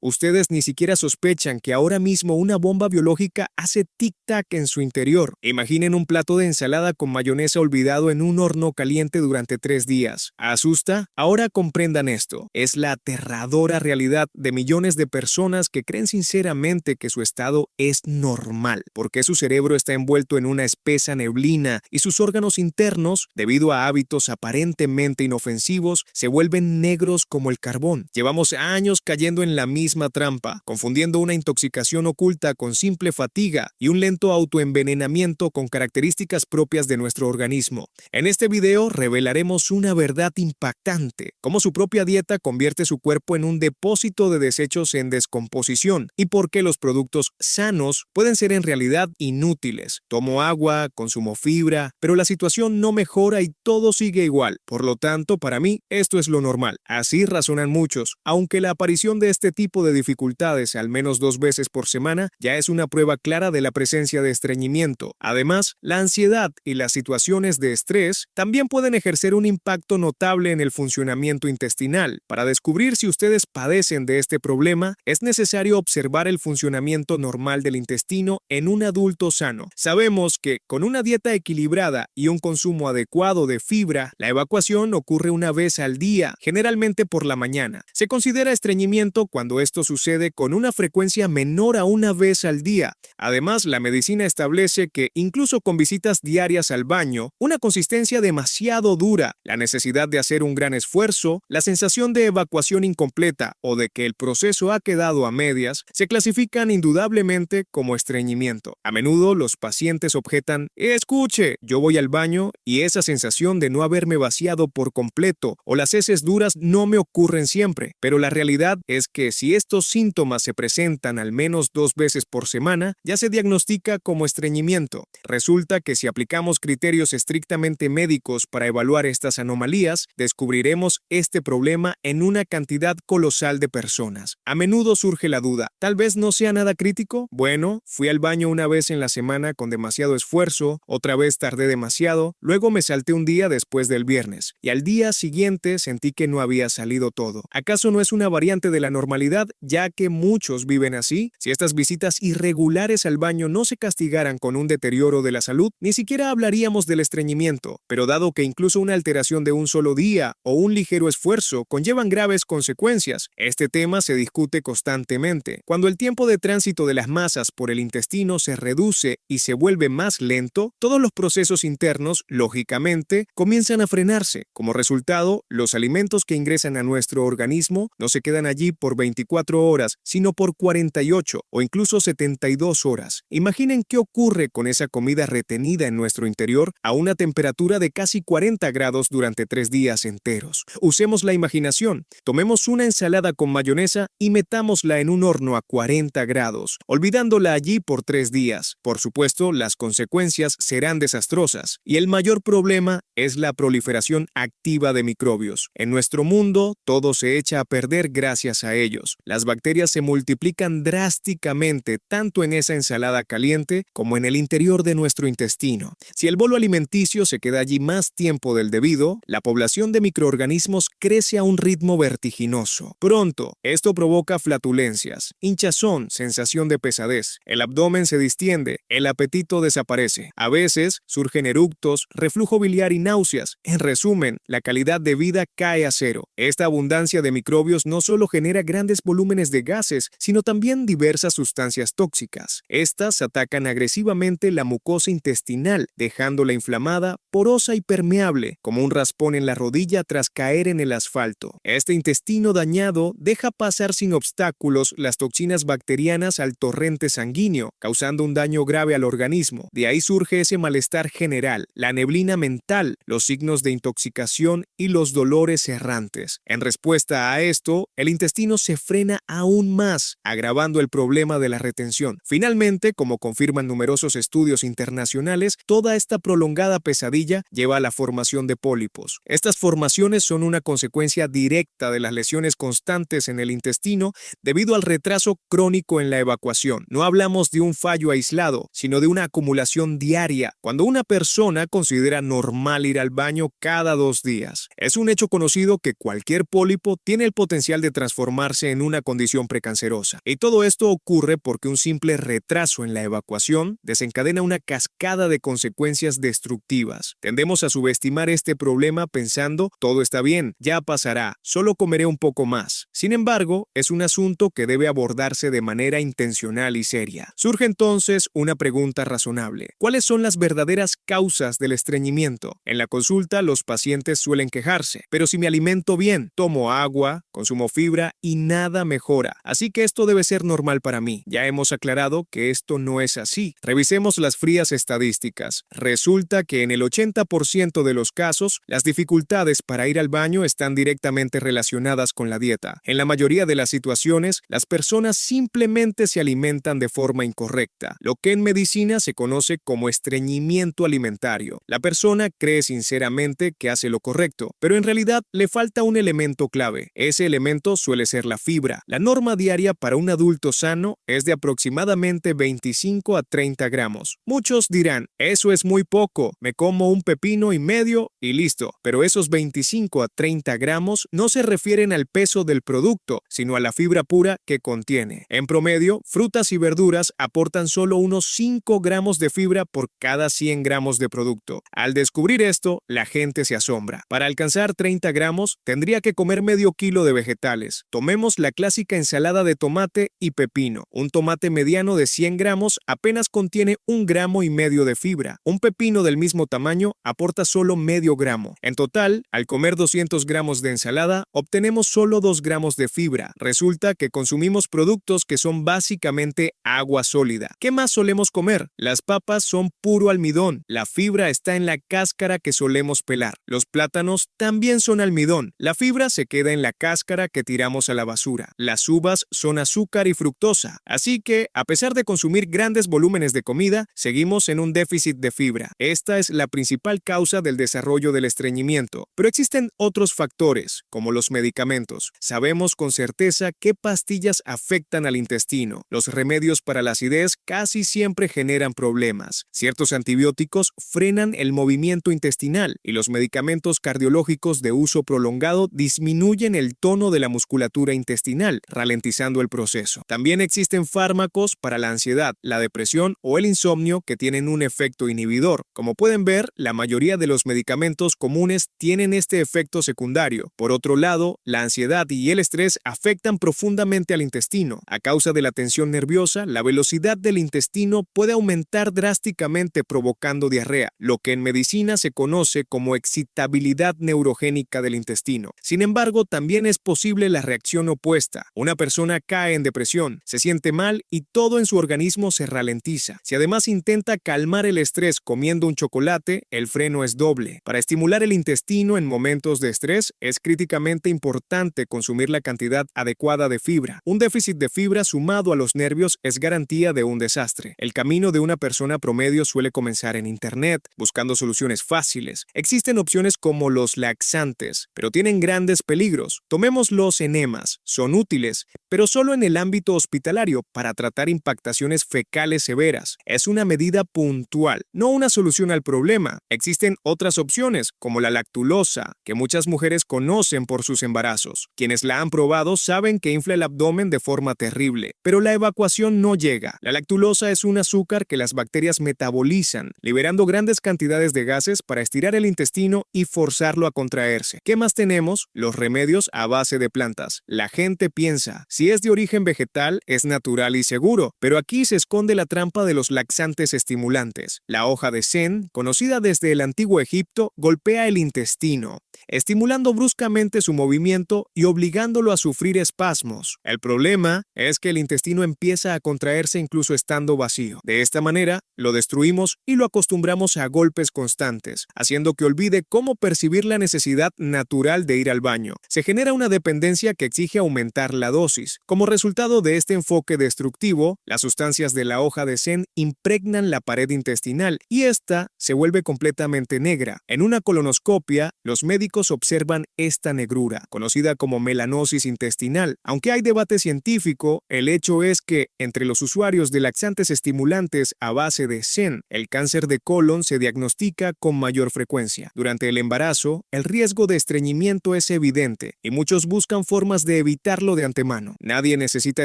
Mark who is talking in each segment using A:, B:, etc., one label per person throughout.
A: Ustedes ni siquiera sospechan que ahora mismo una bomba biológica hace tic-tac en su interior. Imaginen un plato de ensalada con mayonesa olvidado en un horno caliente durante 3 días. ¿Asusta? Ahora comprendan esto. Es la aterradora realidad de millones de personas que creen sinceramente que su estado es normal, porque su cerebro está envuelto en una espesa neblina y sus órganos internos, debido a hábitos aparentemente inofensivos, se vuelven negros como el carbón. Llevamos años cayendo en la misma trampa, confundiendo una intoxicación oculta con simple fatiga y un lento autoenvenenamiento con características propias de nuestro organismo. En este video revelaremos una verdad impactante, cómo su propia dieta convierte su cuerpo en un depósito de desechos en descomposición y por qué los productos sanos pueden ser en realidad inútiles. Tomo agua, consumo fibra, pero la situación no mejora y todo sigue igual. Por lo tanto, para mí, esto es lo normal. Así razonan muchos, aunque la aparición de este tipo de dificultades al menos 2 veces por semana ya es una prueba clara de la presencia de estreñimiento. Además, la ansiedad y las situaciones de estrés también pueden ejercer un impacto notable en el funcionamiento intestinal. Para descubrir si ustedes padecen de este problema, es necesario observar el funcionamiento normal del intestino en un adulto sano. Sabemos que con una dieta equilibrada y un consumo adecuado de fibra, la evacuación ocurre una vez al día, generalmente por la mañana. Se considera estreñimiento cuando esto sucede con una frecuencia menor a una vez al día. Además, la medicina establece que incluso con visitas diarias al baño, una consistencia demasiado dura, la necesidad de hacer un gran esfuerzo, la sensación de evacuación incompleta o de que el proceso ha quedado a medias, se clasifican indudablemente como estreñimiento. A menudo los pacientes objetan: escuche, yo voy al baño y esa sensación de no haberme vaciado por completo o las heces duras no me ocurren siempre. Pero la realidad es que si estos síntomas se presentan al menos 2 veces por semana, ya se diagnostica como estreñimiento. Resulta que si aplicamos criterios estrictamente médicos para evaluar estas anomalías, descubriremos este problema en una cantidad colosal de personas. A menudo surge la duda: ¿tal vez no sea nada crítico? Bueno, fui al baño una vez en la semana con demasiado esfuerzo, otra vez tardé demasiado, luego me salté un día después del viernes, y al día siguiente sentí que no había salido todo. ¿Acaso no es una variante de la normalidad, ya que muchos viven así? Si estas visitas irregulares al baño no se castigaran con un deterioro de la salud, ni siquiera hablaríamos del estreñimiento. Pero dado que incluso una alteración de un solo día o un ligero esfuerzo conllevan graves consecuencias, este tema se discute constantemente. Cuando el tiempo de tránsito de las masas por el intestino se reduce y se vuelve más lento, todos los procesos internos, lógicamente, comienzan a frenarse. Como resultado, los alimentos que ingresan a nuestro organismo no se quedan allí por 24 horas, sino por 48 o incluso 72 horas. Imaginen qué ocurre con esa comida retenida en nuestro interior a una temperatura de casi 40 grados durante 3 días enteros. Usemos la imaginación. Tomemos una ensalada con mayonesa y metámosla en un horno a 40 grados, olvidándola allí por 3 días. Por supuesto, las consecuencias serán desastrosas, y el mayor problema es la proliferación activa de microbios. En nuestro mundo, todo se echa a perder gracias a ellos. Las bacterias se multiplican drásticamente tanto en esa ensalada caliente como en el interior de nuestro intestino. Si el bolo alimenticio se queda allí más tiempo del debido, la población de microorganismos crece a un ritmo vertiginoso. Pronto, esto provoca flatulencias, hinchazón, sensación de pesadez, el abdomen se distiende, el apetito desaparece. A veces surgen eructos, reflujo biliar y náuseas. En resumen, la calidad de vida cae a cero. Esta abundancia de microbios no solo genera grandes volúmenes de gases, sino también diversas sustancias tóxicas. Estas atacan agresivamente la mucosa intestinal, dejándola inflamada, porosa y permeable, como un raspón en la rodilla tras caer en el asfalto. Este intestino dañado deja pasar sin obstáculos las toxinas bacterianas al torrente sanguíneo, causando un daño grave al organismo. De ahí surge ese malestar general, la neblina mental, los signos de intoxicación y los dolores errantes. En respuesta a esto, el intestino se frena aún más, agravando el problema de la retención. Finalmente, como confirman numerosos estudios internacionales, toda esta prolongada pesadilla lleva a la formación de pólipos. Estas formaciones son una consecuencia directa de las lesiones constantes en el intestino debido al retraso crónico en la evacuación. No hablamos de un fallo aislado, sino de una acumulación diaria, cuando una persona considera normal ir al baño cada 2 días. Es un hecho conocido que cualquier pólipo tiene el potencial de transformarse en una condición precancerosa. Y todo esto ocurre porque un simple retraso en la evacuación desencadena una cascada de consecuencias destructivas. Tendemos a subestimar este problema pensando, todo está bien, ya pasará, solo comeré un poco más. Sin embargo, es un asunto que debe abordarse de manera intencional y seria. Surge entonces una pregunta razonable. ¿Cuáles son las verdaderas causas del estreñimiento? En la consulta, los pacientes suelen quejarse, pero si me alimento bien, tomo agua, consumo fibra y nada mejora. Así que esto debe ser normal para mí. Ya hemos aclarado que esto no es así. Revisemos las frías estadísticas. Resulta que en el 80% de los casos, las dificultades para ir al baño están directamente relacionadas con la dieta. En la mayoría de las situaciones, las personas simplemente se alimentan de forma incorrecta, lo que en medicina se conoce como estreñimiento alimentario. La persona cree sinceramente que hace lo correcto, pero en realidad le falta un elemento clave. Ese elemento suele ser la fibra. La norma diaria para un adulto sano es de aproximadamente 25 a 30 gramos. Muchos dirán, eso es muy poco, me como un pepino y medio y listo. Pero esos 25 a 30 gramos no se refieren al peso del producto, sino a la fibra pura que contiene. En promedio, frutas y verduras aportan solo unos 5 gramos de fibra por cada 100 gramos de producto. Al descubrir esto, la gente se asombra. Para alcanzar 30 gramos, tendría que comer medio kilo de vegetales. Tomemos la clásica ensalada de tomate y pepino. Un tomate mediano de 100 gramos apenas contiene 1,5 gramos de fibra. Un pepino del mismo tamaño aporta solo medio gramo. En total, al comer 200 gramos de ensalada, obtenemos solo 2 gramos de fibra. Resulta que consumimos productos que son básicamente agua sólida. ¿Qué más solemos comer? Las papas son puro almidón. La fibra está en la cáscara que solemos pelar. Los plátanos también son almidón. La fibra se queda en la cáscara que tiramos a la basura. Las uvas son azúcar y fructosa. Así que, a pesar de consumir grandes volúmenes de comida, seguimos en un déficit de fibra. Esta es la principal causa del desarrollo del estreñimiento. Pero existen otros factores, como los medicamentos. Sabemos con certeza qué pastillas afectan al intestino. Los remedios para la acidez casi siempre generan problemas. Ciertos antibióticos frenan el movimiento intestinal y los medicamentos cardiológicos de uso prolongado disminuyen el tono de la musculatura intestinal, ralentizando el proceso. También existen fármacos para la ansiedad, la depresión o el insomnio que tienen un efecto inhibidor. Como pueden ver, la mayoría de los medicamentos comunes tienen este efecto secundario. Por otro lado, la ansiedad y el estrés afectan profundamente al intestino. A causa de la tensión nerviosa, la velocidad del intestino puede aumentar drásticamente provocando diarrea, lo que en medicina se conoce como excitabilidad neurogénica del intestino. Sin embargo, también es posible la reacción opuesta. Una persona cae en depresión, se siente mal y todo en su organismo se ralentiza. Si además intenta calmar el estrés comiendo un chocolate, el freno es doble. Para estimular el intestino en momentos de estrés, es críticamente importante consumir la cantidad adecuada de fibra. Un déficit de fibra sumado a los nervios es garantía de un desastre. El camino de una persona promedio suele comenzar en Internet, buscando soluciones fáciles. Existen opciones como los laxantes, pero tienen grandes peligros. Tomemos los enemas. Son útiles, pero solo en el ámbito hospitalario para tratar impactaciones fecales severas. Es una medida puntual, no una solución al problema. Existen otras opciones, como la lactulosa, que muchas mujeres conocen por sus embarazos. Quienes la han probado saben que infla el abdomen de forma terrible, pero la evacuación no llega. La lactulosa es un azúcar que las bacterias metabolizan, liberando grandes cantidades de gases para estirar el intestino y forzarlo a contraerse. ¿Qué más tenemos? Los remedios a base de plantas. La gente piensa, si es de origen vegetal, es natural y seguro, pero aquí se esconde la trampa de los laxantes estimulantes. La hoja de zen, conocida desde el antiguo Egipto, golpea el intestino, estimulando bruscamente su movimiento y obligándolo a sufrir espasmos. El problema es que el intestino empieza a contraerse incluso estando vacío. De esta manera, lo destruimos y lo acostumbramos a golpes constantes, haciendo que olvide cómo percibir la necesidad natural de ir al baño. Se genera una dependencia que exige aumentar la dosis. Como resultado de este enfoque destructivo, las sustancias de la hoja de zen impregnan la pared intestinal y esta se vuelve completamente negra. En una colonoscopia, los médicos científicos observan esta negrura, conocida como melanosis intestinal. Aunque hay debate científico, el hecho es que, entre los usuarios de laxantes estimulantes a base de zen, el cáncer de colon se diagnostica con mayor frecuencia. Durante el embarazo, el riesgo de estreñimiento es evidente y muchos buscan formas de evitarlo de antemano. Nadie necesita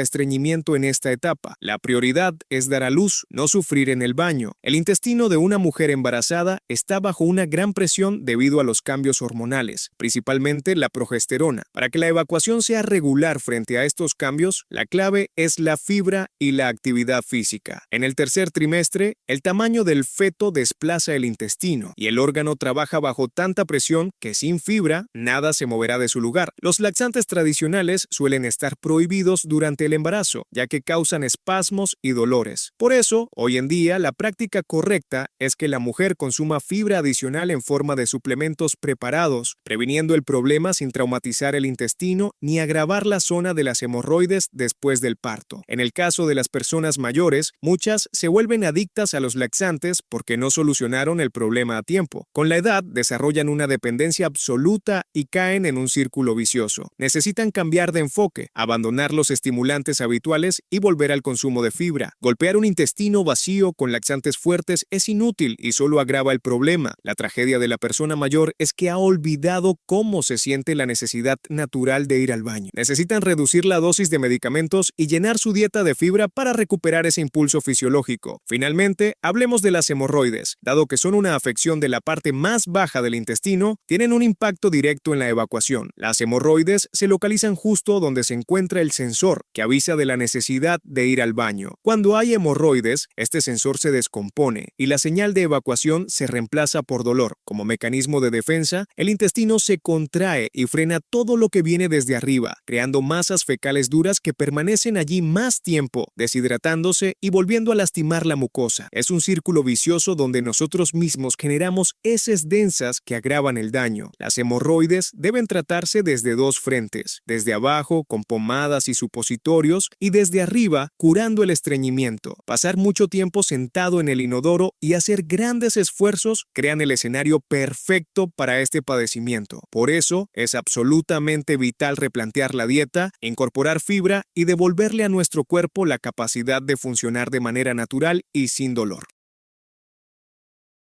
A: estreñimiento en esta etapa. La prioridad es dar a luz, no sufrir en el baño. El intestino de una mujer embarazada está bajo una gran presión debido a los cambios hormonales, principalmente la progesterona. Para que la evacuación sea regular frente a estos cambios, la clave es la fibra y la actividad física. En el tercer trimestre, el tamaño del feto desplaza el intestino y el órgano trabaja bajo tanta presión que sin fibra nada se moverá de su lugar. Los laxantes tradicionales suelen estar prohibidos durante el embarazo, ya que causan espasmos y dolores. Por eso, hoy en día, la práctica correcta es que la mujer consuma fibra adicional en forma de suplementos preparados, previniendo el problema sin traumatizar el intestino ni agravar la zona de las hemorroides después del parto. En el caso de las personas mayores, muchas se vuelven adictas a los laxantes porque no solucionaron el problema a tiempo. Con la edad, desarrollan una dependencia absoluta y caen en un círculo vicioso. Necesitan cambiar de enfoque, abandonar los estimulantes habituales y volver al consumo de fibra. Golpear un intestino vacío con laxantes fuertes es inútil y solo agrava el problema. La tragedia de la persona mayor es que ha olvidado cómo se siente la necesidad natural de ir al baño. Necesitan reducir la dosis de medicamentos y llenar su dieta de fibra para recuperar ese impulso fisiológico. Finalmente, hablemos de las hemorroides. Dado que son una afección de la parte más baja del intestino, tienen un impacto directo en la evacuación. Las hemorroides se localizan justo donde se encuentra el sensor, que avisa de la necesidad de ir al baño. Cuando hay hemorroides, este sensor se descompone y la señal de evacuación se reemplaza por dolor. Como mecanismo de defensa, el intestino se contrae y frena todo lo que viene desde arriba, creando masas fecales duras que permanecen allí más tiempo, deshidratándose y volviendo a lastimar la mucosa. Es un círculo vicioso donde nosotros mismos generamos heces densas que agravan el daño. Las hemorroides deben tratarse desde dos frentes, desde abajo con pomadas y supositorios y desde arriba curando el estreñimiento. Pasar mucho tiempo sentado en el inodoro y hacer grandes esfuerzos crean el escenario perfecto para este padecimiento. Por eso es absolutamente vital replantear la dieta, incorporar fibra y devolverle a nuestro cuerpo la capacidad de funcionar de manera natural y sin dolor.